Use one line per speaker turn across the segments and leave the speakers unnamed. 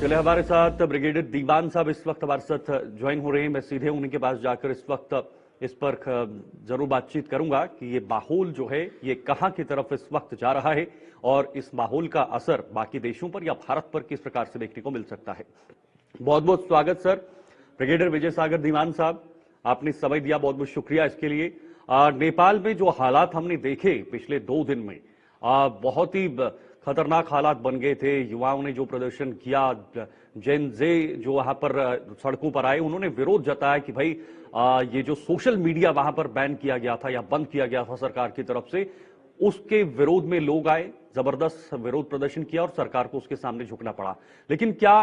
चले हमारे साथ ब्रिगेडियर दीवान साहब इस वक्त हमारे साथ ज्वाइन हो रहे हैं। मैं सीधे उन्हीं के पास जाकर इस वक्त इस पर जरूर बातचीत करूंगा कि ये माहौल जो है ये कहां की तरफ इस वक्त जा रहा है और इस माहौल का असर बाकी देशों पर या भारत पर किस प्रकार से देखने को मिल सकता है। बहुत बहुत स्वागत सर ब्रिगेडियर विजय सागर दीवान साहब, आपने समय दिया, बहुत बहुत शुक्रिया इसके लिए। नेपाल में जो हालात हमने देखे पिछले 2 दिन में बहुत ही खतरनाक हालात बन गए थे। युवाओं ने जो प्रदर्शन किया, जेन जे जो वहां पर सड़कों पर आए, उन्होंने विरोध जताया कि भाई ये जो सोशल मीडिया वहां पर बैन किया गया था या बंद किया गया था सरकार की तरफ से, उसके विरोध में लोग आए, जबरदस्त विरोध प्रदर्शन किया और सरकार को उसके सामने झुकना पड़ा। लेकिन क्या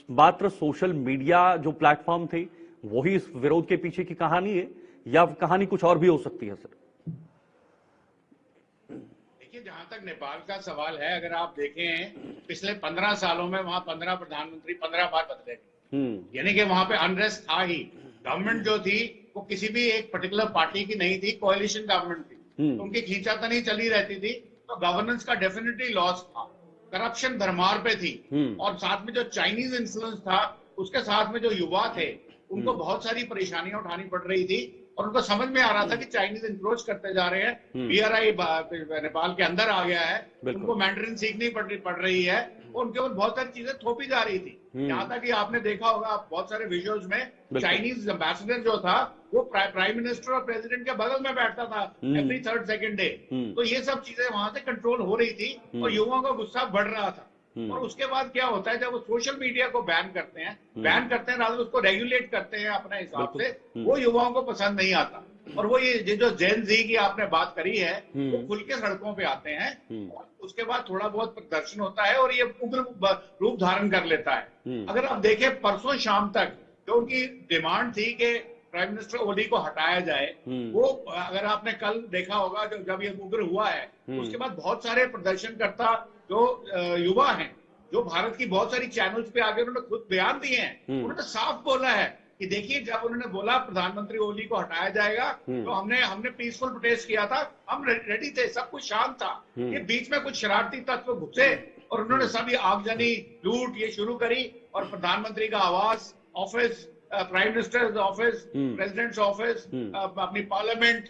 मात्र सोशल मीडिया जो प्लेटफॉर्म थे वही इस विरोध के पीछे की कहानी है या कहानी कुछ और भी हो सकती है सर?
जहां तक नेपाल का सवाल है, अगर आप देखें पिछले 15 सालों में वहां 15 प्रधानमंत्री 15 बार बदले थे। यानी कि वहां पे अनरेस्ट था ही। गवर्नमेंट जो थी वो किसी भी एक पर्टिकुलर पार्टी की नहीं थी, कोएलिशन गवर्नमेंट थी। तो उनकी खींचातानी चली रहती थी, तो गवर्नेंस का डेफिनेटली लॉस था। करप्शन भरमार पे थी और साथ में जो चाइनीज इन्फ्लुएंस था उसके साथ में जो युवा थे उनको बहुत सारी परेशानियां उठानी पड़ रही थी और उनको समझ में आ रहा था कि चाइनीज इंक्रोच करते जा रहे हैं। बीआरआई नेपाल के अंदर आ गया है, उनको मैंडरिन सीखनी पड़ रही है और उनके ऊपर बहुत सारी चीजें थोपी जा रही थी। यहाँ तक कि आपने देखा होगा, आप बहुत सारे विजुअल्स में चाइनीज एम्बेसडर जो था वो प्राइम मिनिस्टर और प्रेसिडेंट के बगल में बैठता था एवरी 3rd सेकंड डे। तो ये सब चीजें वहां से कंट्रोल हो रही थी और युवाओं का गुस्सा बढ़ रहा था। और उसके बाद क्या होता है, जब वो सोशल मीडिया को बैन करते हैं रात उसको रेगुलेट करते हैं अपने हिसाब से, वो युवाओं को पसंद नहीं आता। और वो ये जो जेन जी की आपने बात करी है, वो खुल के सड़कों पे आते हैं और उसके बाद थोड़ा बहुत प्रदर्शन होता है और ये उग्र रूप धारण कर लेता है। अगर आप देखें परसों शाम तक जो उनकी डिमांड थी कि प्राइम मिनिस्टर ओली को हटाया जाए, वो अगर आपने कल देखा होगा जब ये उग्र हुआ है, उसके बाद बहुत सारे प्रदर्शनकर्ता जो युवा हैं, जो भारत की बहुत सारी चैनल्स पे आगे उन्होंने खुद बयान दिए हैं। उन्होंने साफ बोला है कि देखिए, जब उन्होंने बोला प्रधानमंत्री ओली को हटाया जाएगा तो हमने पीसफुल प्रोटेस्ट किया था, हम रेडी थे, सब कुछ शांत था। ये बीच में कुछ शरारती तत्व घुसे और उन्होंने सभी आगजनी लूट ये शुरू करी और प्रधानमंत्री का आवास, office, prime minister office, president's office, अपनी पार्लियामेंट,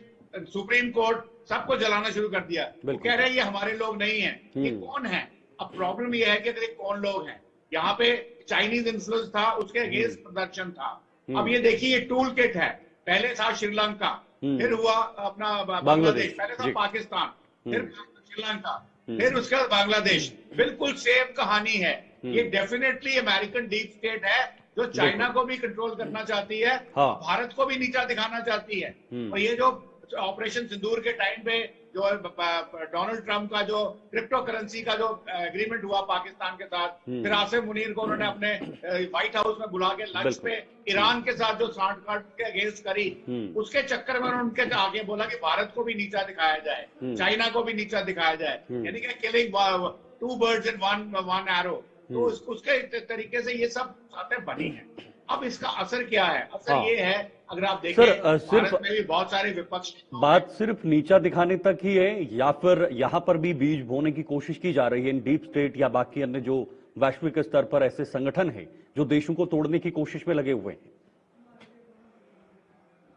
सुप्रीम कोर्ट, सबको जलाना शुरू कर दिया। वो कह रहे हैं ये हमारे लोग नहीं है, ये कौन है? अब प्रॉब्लम ये है कि कौन लोग हैं। यहाँ पे चाइनीज इन्फ्लुएंस था, उसके अगेंस्ट प्रदर्शन था। अब ये देखिए, ये टूल किट है। पहले था श्रीलंका, फिर हुआ अपना बांग्लादेश, पहले था पाकिस्तान, फिर श्रीलंका, फिर उसके बाद बांग्लादेश। बिल्कुल सेम कहानी है। ये डेफिनेटली अमेरिकन डीप स्टेट है जो चाइना को भी कंट्रोल करना चाहती है, भारत को भी नीचा दिखाना चाहती है। और ये जो ऑपरेशन सिंदूर के टाइम पे जो डोनाल्ड ट्रंप का जो क्रिप्टो करेंसी का जो एग्रीमेंट हुआ पाकिस्तान के साथ, फिर आसिफ मुनीर को उन्होंने अपने व्हाइट हाउस में बुला के लंच पे ईरान के साथ जो सांठगांठ के अगेंस्ट करी, उसके चक्कर में उन्होंने उनके आगे बोला कि भारत को भी नीचा दिखाया जाए, चाइना को भी नीचा दिखाया जाए, यानी कि killing 2 birds in one arrow। तो उसके तरीके से ये सब बातें बनी है। अब इसका असर क्या है? असर ये है, अगर आप देखें भारत में भी बहुत सारे विपक्ष,
बात सिर्फ नीचा दिखाने तक ही है या फिर यहां पर भी बीज बोने की कोशिश की जा रही है इन डीप स्टेट या बाकी अन्य जो वैश्विक स्तर पर ऐसे संगठन हैं जो देशों को तोड़ने की कोशिश में लगे हुए हैं?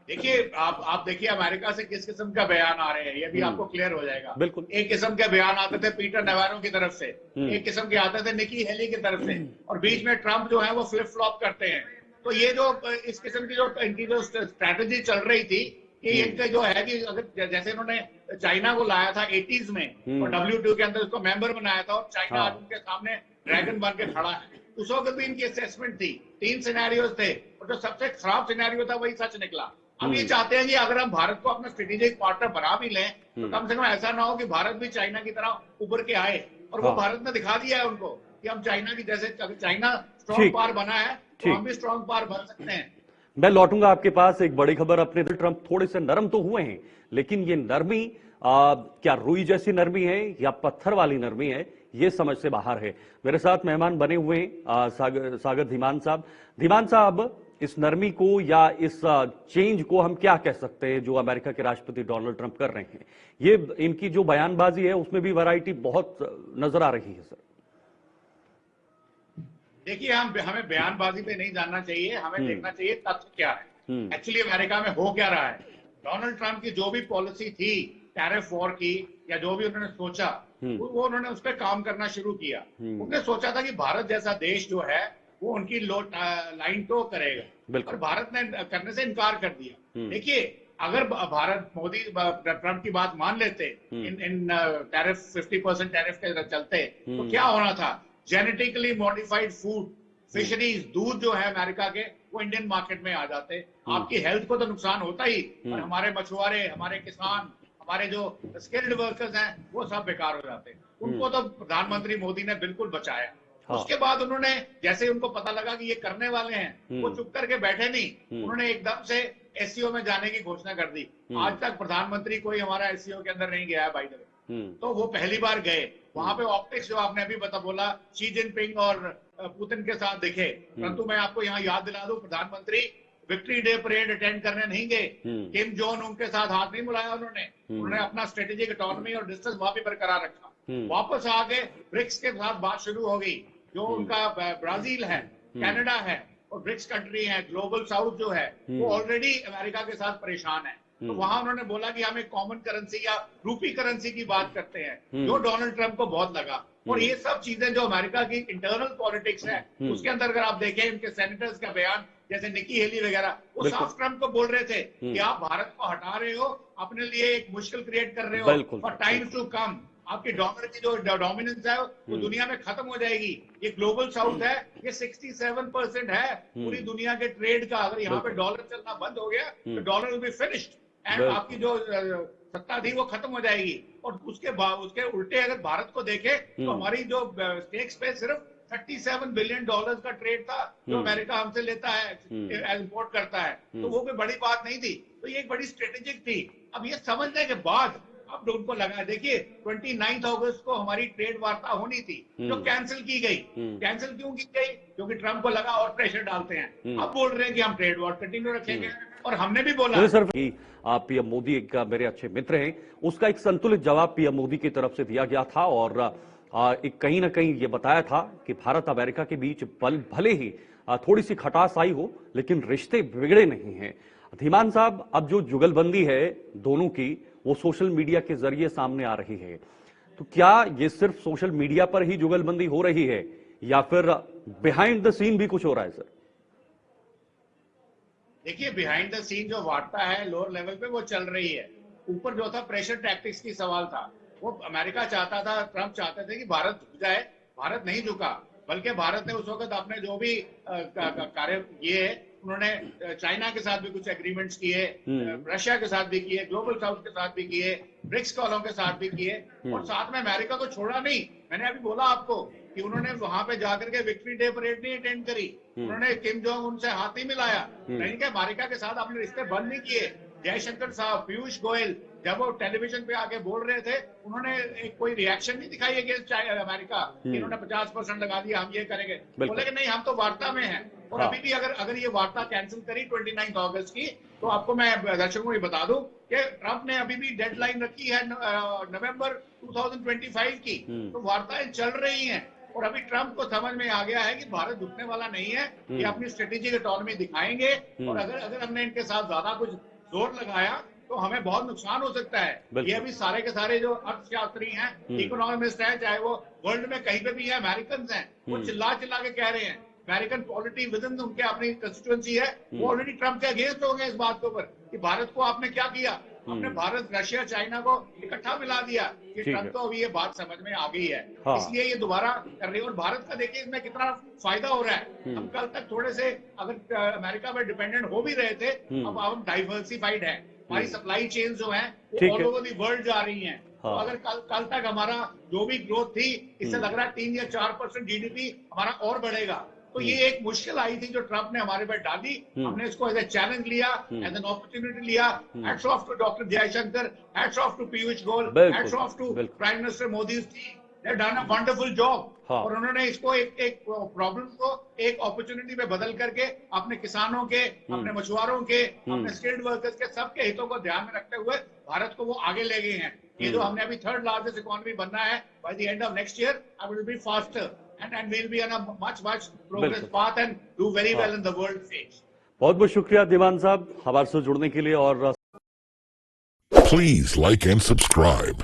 देखिए, आप देखिए अमेरिका से किस किस्म का बयान आ रहे हैं, ये भी आपको क्लियर हो जाएगा।
बिल्कुल।
एक किस्म के बयान आते थे पीटर नेवारो की तरफ से, एक किस्म के आते थे निकी हेली की तरफ से, और बीच में ट्रंप जो है वो फ्लिप फ्लॉप करते हैं। तो ये जो इस किस्म की जो इनकी जो स्ट्रैटेजी चल रही थी कि एक जो है कि अगर जैसे इन्होंने चाइना को लाया था 80s में और WTO के अंदर उसको मेंबर बनाया था और चाइना आज उनके सामने ड्रैगन बन के खड़ा है, उस वक्त भी इनकी असेसमेंट थी। 3 सिनेरियोज थे और जो सबसे खराब सिनेरियो था वही सच निकला। अब ये चाहते हैं कि अगर हम भारत को अपना स्ट्रेटेजिक पार्टनर बना भी लें तो कम से कम ऐसा ना हो कि भारत भी चाइना की तरह उभर के आए। और वो भारत ने दिखा दिया है उनको कि हम चाइना की जैसे, चाइना स्ट्रॉन्ग पावर बना है तो हम भी स्ट्रॉन्ग पावर बन सकते हैं।
मैं लौटूंगा आपके पास। एक बड़ी खबर, अपने ट्रंप थोड़े से नरम तो हुए हैं, लेकिन ये नरमी क्या रुई जैसी नरमी है या पत्थर वाली नरमी है, ये समझ से बाहर है। मेरे साथ मेहमान बने हुए हैं सागर धीमान साहब। धीमान साहब, इस नरमी को या इस चेंज को हम क्या कह सकते हैं जो अमेरिका के राष्ट्रपति डोनाल्ड ट्रंप कर रहे हैं? ये इनकी जो बयानबाजी है उसमें भी वैरायटी बहुत नजर आ रही है सर।
देखिए हमें बयानबाजी पे नहीं जानना चाहिए, हमें देखना चाहिए तथ्य क्या है, एक्चुअली अमेरिका में हो क्या रहा है। डोनाल्ड ट्रंप की जो भी पॉलिसी थी टैरिफ वॉर की, या जो भी उन्होंने सोचा, वो उन्होंने उस पर काम करना शुरू किया। उन्होंने सोचा था कि भारत जैसा देश जो है वो उनकी लाइन टो करेगा, और भारत ने करने से इनकार कर दिया। देखिए, अगर भारत मोदी ट्रंप की बात मान लेते इन टैरिफ 50% टैरिफ के चलते, तो क्या होना था? जेनेटिकली मॉडिफाइड फूड, फिशरीज, दूध जो है अमेरिका के, वो इंडियन मार्केट में आ जाते। आपकी हेल्थ को तो नुकसान होता ही, और हमारे मछुआरे, हमारे किसान, हमारे जो स्किल्ड वर्कर्स हैं, वो सब बेकार हो जाते। उनको तो प्रधानमंत्री मोदी ने बिल्कुल बचाया। उसके बाद उन्होंने, जैसे ही उनको पता लगा कि ये करने वाले हैं, वो चुप करके बैठे नहीं, उन्होंने एकदम से एससीओ में जाने की घोषणा कर दी। आज तक प्रधानमंत्री कोई हमारा एससीओ के अंदर नहीं गया है, बाय द वे। तो वो पहली बार गए वहां पे। ऑप्टिक्स जो आपने अभी बोला, शी जिनपिंग और पुतिन के साथ दिखे, परंतु मैं आपको यहाँ याद दिला दूं, प्रधानमंत्री विक्ट्री डे परेड अटेंड करने नहीं गए। किम जोन उनके साथ हाथ नहीं मिलाया उन्होंने अपना स्ट्रेटेजिक ऑटोनॉमी और डिस्टेंस वहां भी बरकरार रखा। वापस आके ब्रिक्स के साथ बात शुरू हो गई। जो उनका ब्राजील है, कनाडा है, और ब्रिक्स कंट्री है, ग्लोबल साउथ जो है, वो ऑलरेडी अमेरिका के साथ परेशान है। तो वहां उन्होंने बोला कि हम एक कॉमन करेंसी या रूपी करेंसी की बात करते हैं, जो डोनाल्ड ट्रंप को बहुत लगा। और ये सब चीजें जो अमेरिका की इंटरनल पॉलिटिक्स है, उसके अंदर अगर आप देखें, इनके सेनेटर्स का बयान, जैसे निकी हेली वगैरह, वो साफ ट्रंप को बोल रहे थे कि आप भारत को हटा रहे हो, अपने लिए एक मुश्किल क्रिएट कर रहे हो, और टाइम टू कम आपकी डॉलर की जो डोमिनेंस है वो दुनिया में खत्म हो जाएगी। ये ग्लोबल साउथ है, ये 67% है पूरी दुनिया के ट्रेड का। अगर यहाँ पे डॉलर चलना बंद हो गया तो dollar will be finished, and आपकी जो सत्ता थी वो खत्म हो जाएगी। और उसके उल्टे अगर भारत को देखे तो हमारी जो स्टेक्स पे सिर्फ $37 बिलियन का ट्रेड था जो अमेरिका हमसे लेता है, इंपोर्ट करता है, तो वो कोई बड़ी बात नहीं थी। तो ये एक बड़ी स्ट्रेटेजिक थी। अब ये समझने के बाद अब उनको लगा, देखिए 29 अगस्त को हमारी ट्रेड वार्ता होनी थी, जो कैंसिल की गई। कैंसिल क्यों की गई? क्योंकि ट्रंप को लगा और प्रेशर डालते हैं। अब बोल रहे हैं कि हम ट्रेड वॉर कंटिन्यू रखेंगे, और हमने भी बोला
सर कि पीएम मोदी एक मेरे अच्छे मित्र हैं, उसका एक संतुलित जवाब पीएम मोदी की तरफ से दिया गया था, और एक कहीं ना कहीं ये बताया था कि भारत अमेरिका के बीच भले ही थोड़ी सी खटास आई हो, लेकिन रिश्ते बिगड़े नहीं हैं। धीमान साहब, अब जो जुगलबंदी है दोनों की, वो सोशल मीडिया के जरिए सामने आ रही है, तो क्या ये सिर्फ सोशल मीडिया पर ही जुगलबंदी हो रही है, या फिर बिहाइंड द सीन भी कुछ हो रहा है? सर
देखिए, बिहाइंड द सीन जो वार्ता है लोअर लेवल पे वो चल रही है। ऊपर जो था प्रेशर टैक्टिक्स की सवाल था, वो अमेरिका चाहता था, ट्रंप चाहते थे कि भारत झुक जाए। भारत नहीं झुका, बल्कि भारत ने उस वक्त अपने जो भी कार्य किए, उन्होंने चाइना के साथ भी कुछ एग्रीमेंट्स किए, रशिया के साथ भी किए, ग्लोबल साउथ के साथ भी किए, ब्रिक्स वालों के साथ भी किए, और साथ में अमेरिका को छोड़ा नहीं। मैंने अभी बोला आपको कि उन्होंने वहां पे जाकर के विक्ट्री डे परेड नहीं अटेंड करी, उन्होंने किम जोंग उनसे हाथ नहीं मिलाया, नहीं कि अमेरिका के साथ अपने रिश्ते बंद नहीं किए। जयशंकर साहब, पीयूष गोयल जब वो टेलीविजन पे आके बोल रहे थे, उन्होंने कोई रिएक्शन नहीं दिखाई अगेंस्ट अमेरिका, इन्होंने 50% लगा दिया, हम ये करेंगे। बोले कि नहीं, हम तो वार्ता में हैं। और अभी भी अगर ये वार्ता कैंसिल करी 29 अगस्त की, तो आपको मैं दर्शकों को बता दूं कि ट्रंप ने अभी भी डेडलाइन रखी है नवंबर 2025 की, तो वार्ताएं चल रही हैं। और अभी ट्रंप को समझ में आ गया है कि भारत झुकने वाला नहीं है, ये अपनी स्ट्रेटेजिक ऑटोनॉमी दिखाएंगे, और अगर हमने इनके साथ ज्यादा कुछ जोर लगाया तो हमें बहुत नुकसान हो सकता है। ये अभी सारे के सारे जो अर्थशास्त्री हैं, इकोनॉमिस्ट हैं, चाहे वो वर्ल्ड में कहीं पे भी है, अमेरिकन हैं, वो चिल्ला चिल्ला के कह रहे हैं, अमेरिकन पॉलिटी विद इन उनके अपनी कंस्टिट्यूएंसी है, वो ऑलरेडी ट्रंप के अगेंस्ट हो गए इस बात के ऊपर कि भारत को आपने क्या किया, आपने भारत, रशिया, चाइना को इकट्ठा मिला दिया। कि ट्रंप को अभी ये बात समझ में आ गई है, इसलिए ये दोबारा कर रही है। और भारत का देखिए इसमें कितना फायदा हो रहा है। हम कल तक थोड़े से अगर अमेरिका पर डिपेंडेंट हो भी रहे थे, अब हम डाइवर्सिफाइड है, हमारी सप्लाई चेन जो है वो ऑल ओवर दी वर्ल्ड जा रही हैं। तो अगर कल तक हमारा जो भी ग्रोथ थी, इससे लग रहा है 3 या 4% जीडीपी हमारा और बढ़ेगा। तो ये एक मुश्किल आई थी जो ट्रंप ने हमारे पर डाली, हमने इसको एज ए चैलेंज लिया, एज एन अपॉर्चुनिटी लिया। Hats off to doctor Jaishankar, hats off to Piyush Goyal, hats off to prime minister Modi, they done a wonderful job. और उन्होंने इसको एक प्रॉब्लम को एक अपॉर्चुनिटी में बदल करके अपने किसानों के, अपने मछुआरों के, अपने स्किल्ड वर्कर्स के, सबके हितों को ध्यान में रखते हुए भारत को वो आगे ले गए हैं। ये जो हमने अभी 3rd लार्जेस्ट इकोनॉमी बनना है by the end of next year, I will be faster, and we'll be on a much progress
बिल्कुल।
path and do very well in the world stage.
बहुत बहुत शुक्रिया दीवान साहब हमारे से जुड़ने के लिए और
Please like and subscribe.